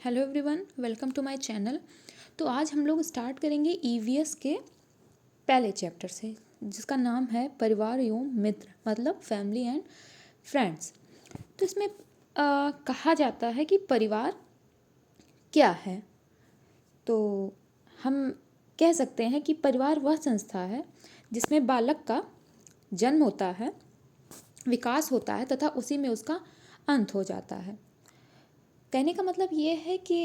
Hello everyone, welcome to my channel. तो आज हम लोग स्टार्ट करेंगे ईवीएस के पहले चैप्टर से, जिसका नाम है परिवार एवं मित्र, मतलब फैमिली एंड फ्रेंड्स। तो इसमें कहा जाता है कि परिवार क्या है। तो हम कह सकते हैं कि परिवार वह संस्था है जिसमें बालक का जन्म होता है, विकास होता है तथा उसी में उसका अंत हो जाता है। कहने का मतलब ये है कि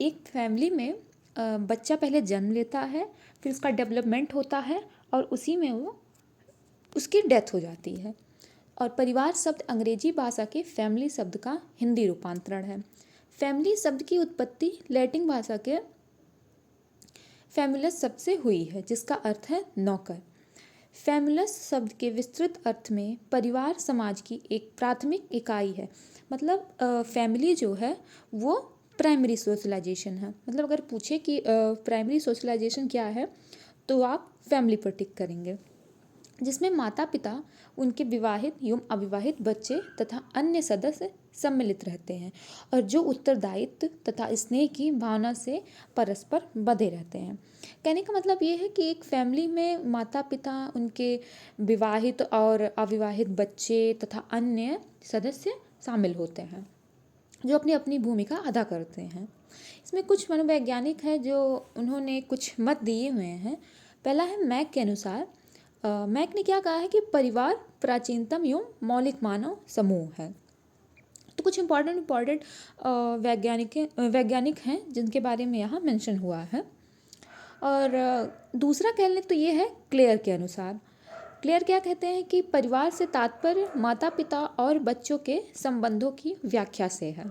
एक फैमिली में बच्चा पहले जन्म लेता है, फिर उसका डेवलपमेंट होता है और उसी में वो उसकी डेथ हो जाती है। और परिवार शब्द अंग्रेजी भाषा के फैमिली शब्द का हिंदी रूपांतरण है। फैमिली शब्द की उत्पत्ति लैटिन भाषा के फैमुलस शब्द से हुई है, जिसका अर्थ है नौकर। फैमुलस शब्द के विस्तृत अर्थ में परिवार समाज की एक प्राथमिक इकाई है। मतलब फैमिली जो है वो प्राइमरी सोशलाइजेशन है। मतलब अगर पूछे कि प्राइमरी सोशलाइजेशन क्या है, तो आप फैमिली पर टिक करेंगे, जिसमें माता पिता, उनके विवाहित एवं अविवाहित बच्चे तथा अन्य सदस्य सम्मिलित रहते हैं और जो उत्तरदायित्व तथा स्नेह की भावना से परस्पर बंधे रहते हैं। कहने का मतलब ये है कि एक फैमिली में माता पिता, उनके विवाहित और अविवाहित बच्चे तथा अन्य सदस्य शामिल होते हैं, जो अपनी अपनी भूमिका अदा करते हैं। इसमें कुछ मनोवैज्ञानिक हैं जो उन्होंने कुछ मत दिए हुए हैं। पहला है मैक के अनुसार। मैक ने क्या कहा है कि परिवार प्राचीनतम एवं मौलिक मानव समूह है। तो कुछ इम्पॉर्टेंट वैज्ञानिक हैं जिनके बारे में यहाँ मेंशन हुआ है। और दूसरा कह लें तो ये है क्लेयर के अनुसार। क्लेयर क्या कहते हैं कि परिवार से तात्पर्य माता पिता और बच्चों के संबंधों की व्याख्या से है।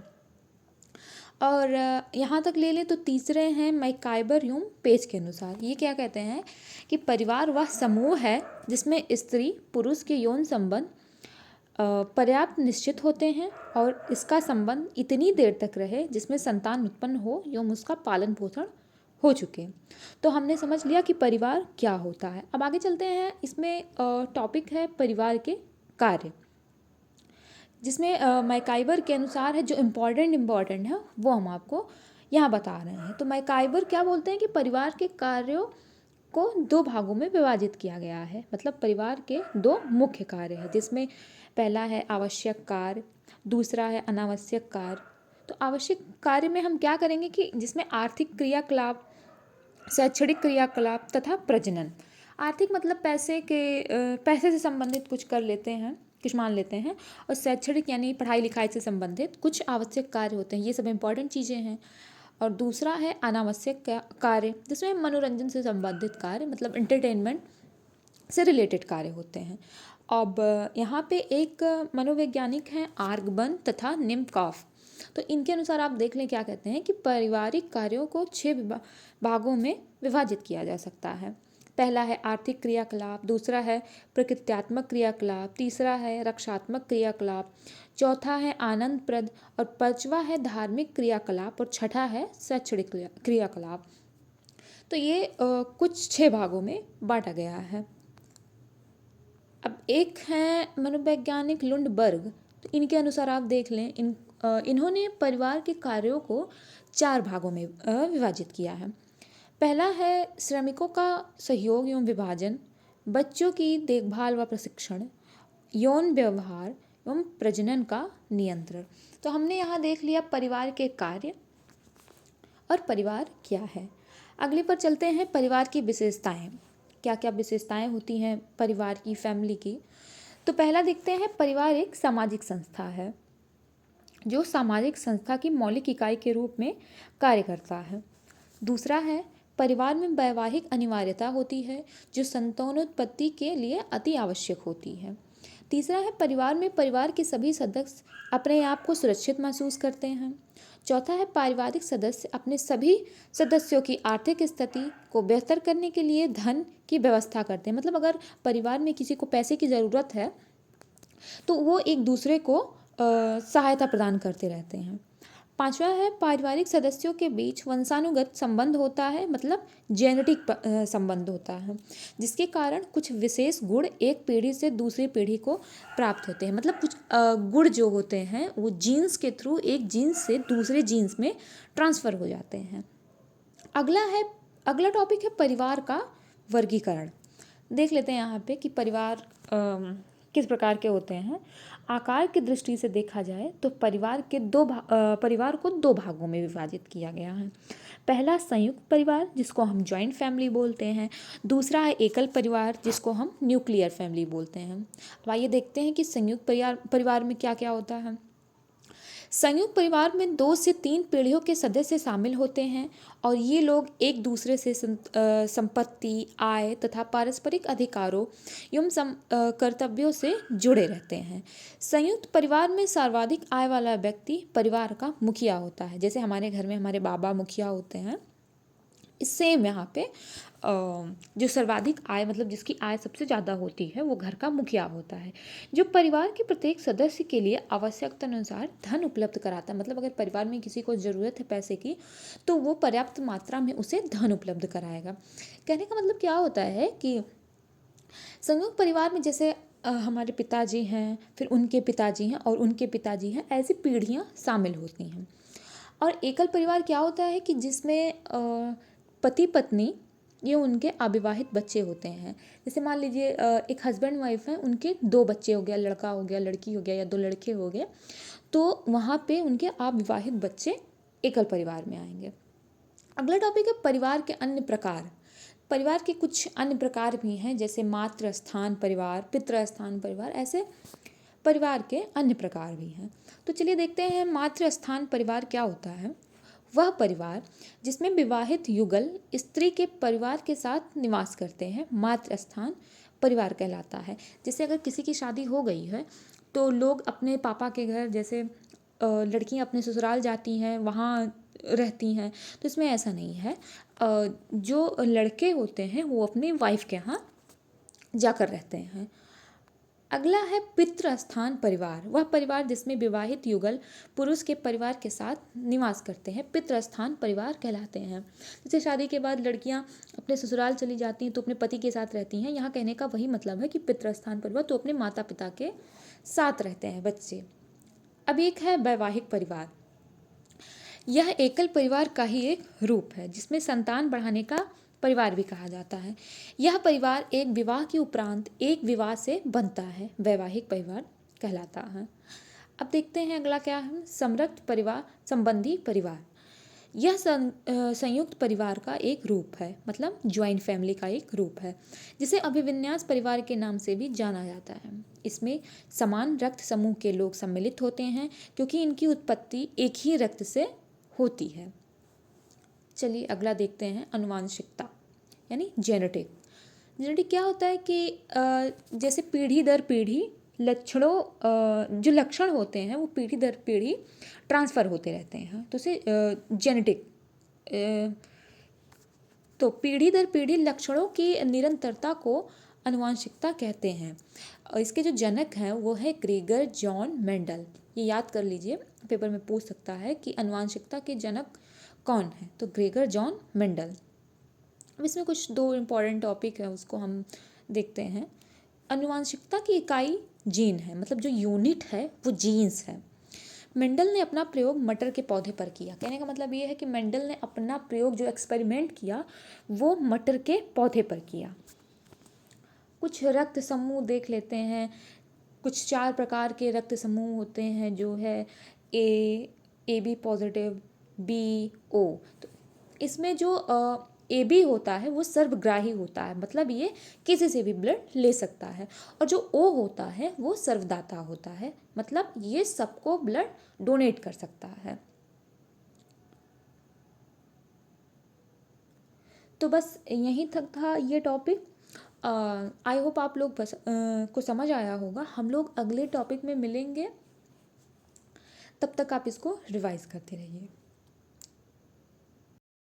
और यहाँ तक ले लें तो तीसरे हैं मैकाइबर यूम पेज के अनुसार। ये क्या कहते हैं कि परिवार वह समूह है जिसमें स्त्री पुरुष के यौन संबंध पर्याप्त निश्चित होते हैं और इसका संबंध इतनी देर तक रहे जिसमें संतान उत्पन्न हो एवं उसका पालन पोषण हो चुके। तो हमने समझ लिया कि परिवार क्या होता है। अब आगे चलते हैं। इसमें टॉपिक है परिवार के कार्य, जिसमें मैकाइबर के अनुसार है जो इम्पॉर्टेंट है वो हम आपको यहाँ बता रहे हैं। तो मैकाइबर क्या बोलते हैं कि परिवार के कार्यों को दो भागों में विभाजित किया गया है। मतलब परिवार के दो मुख्य कार्य हैं, जिसमें पहला है आवश्यक कार्य, दूसरा है अनावश्यक कार्य। तो आवश्यक कार्य में हम क्या करेंगे कि जिसमें आर्थिक क्रियाकलाप, शैक्षणिक क्रियाकलाप तथा प्रजनन। आर्थिक मतलब पैसे से संबंधित कुछ कर लेते हैं, कुछ मान लेते हैं। और शैक्षणिक यानी पढ़ाई लिखाई से संबंधित कुछ आवश्यक कार्य होते हैं। ये सब इंपॉर्टेंट चीज़ें हैं। और दूसरा है अनावश्यक कार्य, जिसमें मनोरंजन से संबंधित कार्य, मतलब एंटरटेनमेंट से रिलेटेड कार्य होते हैं। अब यहाँ पे एक मनोवैज्ञानिक हैं आर्गबन तथा निम्कॉफ। तो इनके अनुसार आप देख लें क्या कहते हैं कि पारिवारिक कार्यों को 6 भागों में विभाजित किया जा सकता है। पहला है आर्थिक क्रियाकलाप, दूसरा है प्रकृत्यात्मक क्रियाकलाप, तीसरा है रक्षात्मक क्रियाकलाप, चौथा है आनंदप्रद और पांचवा है धार्मिक क्रियाकलाप और छठा है शैक्षणिक क्रियाकलाप। तो ये कुछ 6 भागों में बांटा गया है। अब एक है मनोवैज्ञानिक लुंडबर्ग। तो इनके अनुसार आप देख लें, इन्होंने परिवार के कार्यों को 4 भागों में विभाजित किया है। पहला है श्रमिकों का सहयोग एवं विभाजन, बच्चों की देखभाल व प्रशिक्षण, यौन व्यवहार एवं प्रजनन का नियंत्रण। तो हमने यहाँ देख लिया परिवार के कार्य और परिवार क्या है। अगले पर चलते हैं परिवार की विशेषताएं। क्या क्या विशेषताएं होती हैं परिवार की, फैमिली की। तो पहला देखते हैं, परिवार एक सामाजिक संस्था है जो सामाजिक संस्था की मौलिक इकाई के रूप में कार्य करता है। दूसरा है परिवार में वैवाहिक अनिवार्यता होती है जो संतानोत्पत्ति के लिए अति आवश्यक होती है। तीसरा है परिवार में परिवार के सभी सदस्य अपने आप को सुरक्षित महसूस करते हैं। चौथा है पारिवारिक सदस्य अपने सभी सदस्यों की आर्थिक स्थिति को बेहतर करने के लिए धन की व्यवस्था करते हैं। मतलब अगर परिवार में किसी को पैसे की ज़रूरत है तो वो एक दूसरे को सहायता प्रदान करते रहते हैं। पांचवा है पारिवारिक सदस्यों के बीच वंशानुगत संबंध होता है, मतलब जेनेटिक संबंध होता है, जिसके कारण कुछ विशेष गुण एक पीढ़ी से दूसरी पीढ़ी को प्राप्त होते हैं। मतलब कुछ गुण जो होते हैं वो जीन्स के थ्रू एक जीन्स से दूसरे जीन्स में ट्रांसफ़र हो जाते हैं। अगला टॉपिक है परिवार का वर्गीकरण। देख लेते हैं यहाँ पे कि परिवार किस प्रकार के होते हैं। आकार की दृष्टि से देखा जाए तो परिवार को दो भागों में विभाजित किया गया है। पहला संयुक्त परिवार, जिसको हम जॉइंट फैमिली बोलते हैं। दूसरा है एकल परिवार, जिसको हम न्यूक्लियर फैमिली बोलते हैं। अब आइए देखते हैं कि संयुक्त परिवार में क्या क्या होता है। संयुक्त परिवार में 2 से 3 पीढ़ियों के सदस्य शामिल होते हैं और ये लोग एक दूसरे से संपत्ति, आय तथा पारस्परिक अधिकारों एवं कर्तव्यों से जुड़े रहते हैं। संयुक्त परिवार में सर्वाधिक आय वाला व्यक्ति परिवार का मुखिया होता है। जैसे हमारे घर में हमारे बाबा मुखिया होते हैं, सेम यहाँ पे जो सर्वाधिक आय, मतलब जिसकी आय सबसे ज़्यादा होती है, वो घर का मुखिया होता है, जो परिवार के प्रत्येक सदस्य के लिए आवश्यकता अनुसार धन उपलब्ध कराता है। मतलब अगर परिवार में किसी को ज़रूरत है पैसे की, तो वो पर्याप्त मात्रा में उसे धन उपलब्ध कराएगा। कहने का मतलब क्या होता है कि संयुक्त परिवार में जैसे हमारे पिताजी हैं, फिर उनके पिताजी हैं और उनके पिताजी हैं, ऐसी पीढ़ियाँ शामिल होती हैं। और एकल परिवार क्या होता है कि जिसमें पति पत्नी ये उनके अविवाहित बच्चे होते हैं। जैसे मान लीजिए एक हस्बैंड वाइफ है, उनके 2 बच्चे हो गया, लड़का हो गया, लड़की हो गया या 2 लड़के हो गए, तो वहाँ पे उनके अविवाहित बच्चे एकल परिवार में आएंगे। अगला टॉपिक है परिवार के अन्य प्रकार। परिवार के कुछ अन्य प्रकार भी हैं, जैसे मातृ स्थान परिवार, पितृ स्थान परिवार, ऐसे परिवार के अन्य प्रकार भी हैं। तो चलिए देखते हैं मातृ स्थान परिवार क्या होता है। वह परिवार जिसमें विवाहित युगल स्त्री के परिवार के साथ निवास करते हैं मातृ स्थान परिवार कहलाता है। जैसे अगर किसी की शादी हो गई है तो लोग अपने पापा के घर, जैसे लड़कियां अपने ससुराल जाती हैं, वहाँ रहती हैं, तो इसमें ऐसा नहीं है। जो लड़के होते हैं वो अपनी वाइफ के यहाँ जाकर रहते हैं। अगला है पितृ स्थान परिवार। वह परिवार जिसमें विवाहित युगल पुरुष के परिवार के साथ निवास करते हैं पितृ स्थान परिवार कहलाते हैं। जैसे शादी के बाद लड़कियां अपने ससुराल चली जाती हैं तो अपने पति के साथ रहती हैं। यहाँ कहने का वही मतलब है कि पितृ स्थान परिवार, तो अपने माता पिता के साथ रहते हैं बच्चे। अब एक है वैवाहिक परिवार। यह एकल परिवार का ही एक रूप है, जिसमें संतान बढ़ाने का परिवार भी कहा जाता है। यह परिवार एक विवाह के उपरांत एक विवाह से बनता है, वैवाहिक परिवार कहलाता है। अब देखते हैं अगला क्या है, समृद्ध परिवार संबंधी परिवार। यह संयुक्त परिवार का एक रूप है, मतलब ज्वाइंट फैमिली का एक रूप है, जिसे अभिविन्यास परिवार के नाम से भी जाना जाता है। इसमें समान रक्त समूह के लोग सम्मिलित होते हैं क्योंकि इनकी उत्पत्ति एक ही रक्त से होती है। चलिए अगला देखते हैं अनुवांशिकता यानी जेनेटिक। जेनेटिक क्या होता है कि जैसे पीढ़ी दर पीढ़ी जो लक्षण होते हैं वो पीढ़ी दर पीढ़ी ट्रांसफ़र होते रहते हैं, तो उसे जेनेटिक। तो पीढ़ी दर पीढ़ी लक्षणों की निरंतरता को अनुवांशिकता कहते हैं। और इसके जो जनक हैं वो है ग्रेगर जॉन मेंडल। ये याद कर लीजिए, पेपर में पूछ सकता है कि अनुवांशिकता के जनक कौन है, तो ग्रेगर जॉन मेंडल। अब इसमें कुछ 2 इम्पॉर्टेंट टॉपिक है, उसको हम देखते हैं। अनुवांशिकता की इकाई जीन है, मतलब जो यूनिट है वो जीन्स है। मेंडल ने अपना प्रयोग मटर के पौधे पर किया। कहने का मतलब ये है कि मेंडल ने अपना प्रयोग, जो एक्सपेरिमेंट किया, वो मटर के पौधे पर किया। कुछ रक्त समूह देख लेते हैं। कुछ 4 प्रकार के रक्त समूह होते हैं, जो है A B positive, B O. तो इसमें जो ए बी होता है वो सर्वग्राही होता है, मतलब ये किसी से भी ब्लड ले सकता है। और जो ओ होता है वो सर्वदाता होता है, मतलब ये सबको ब्लड डोनेट कर सकता है। तो बस यहीं तक था ये टॉपिक। आई होप आप लोग को समझ आया होगा। हम लोग अगले टॉपिक में मिलेंगे, तब तक आप इसको रिवाइज करते रहिए।